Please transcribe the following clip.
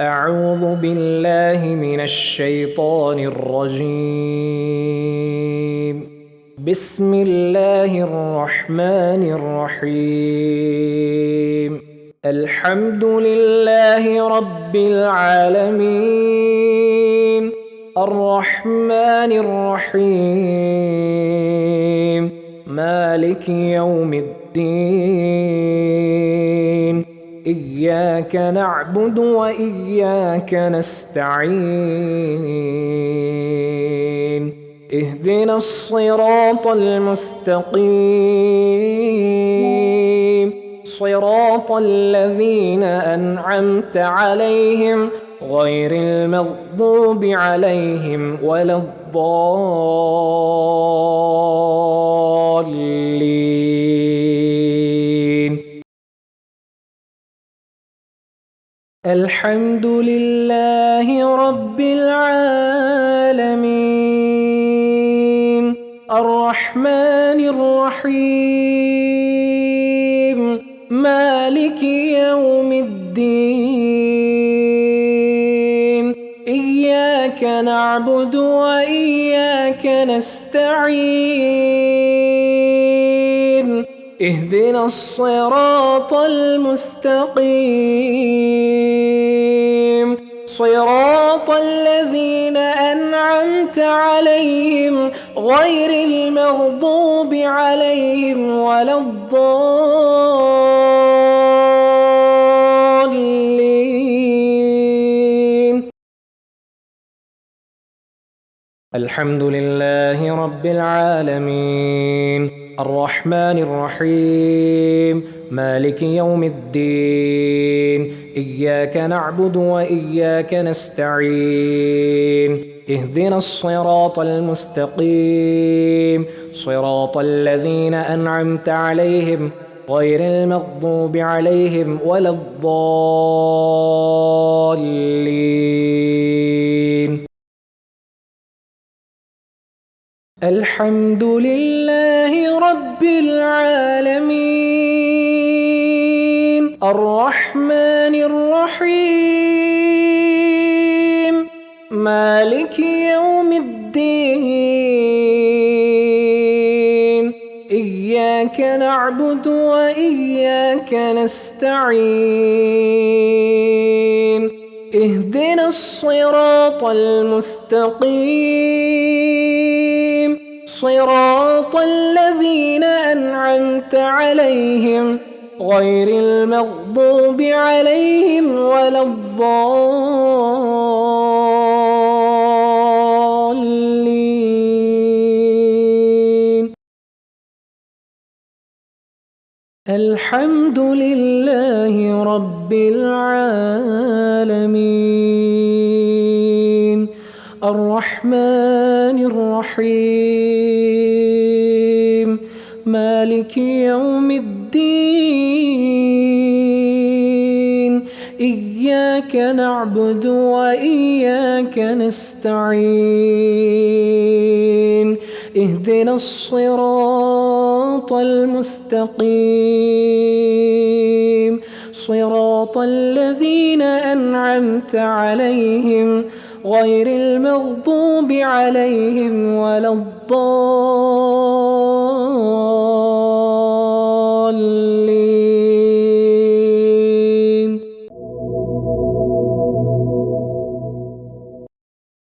أعوذ بالله من الشيطان الرجيم. بسم الله الرحمن الرحيم. الحمد لله رب العالمين، الرحمن الرحيم، مالك يوم الدين. إياك نعبد وإياك نستعين. اهدنا الصراط المستقيم، صراط الذين أنعمت عليهم غير المغضوب عليهم ولا الضالين. الحمد لله رب العالمين، الرحمن الرحيم، مالك يوم الدين. إياك نعبد وإياك نستعين. اهدنا الصراط المستقيم، صراط الذين أنعمت عليهم غير المغضوب عليهم ولا الضالين. الحمد لله رب العالمين، الرحمن الرحيم، مالك يوم الدين. إياك نعبد وإياك نستعين. اهدنا الصراط المستقيم، صراط الذين أنعمت عليهم غير المغضوب عليهم ولا الضالين. الحمد لله رب العالمين، الرحمن الرحيم، مالك يوم الدين. إياك نعبد وإياك نستعين. اهدنا الصراط المستقيم، صراط الذين أنعمت عليهم غير المغضوب عليهم ولا الضالين. الحمد لله رب العالمين، الرحمن الرحيم، مالك يوم الدين. إياك نعبد وإياك نستعين. اهدنا الصراط المستقيم، صراط الذين أنعمت عليهم غير المغضوب عليهم ولا الضالين.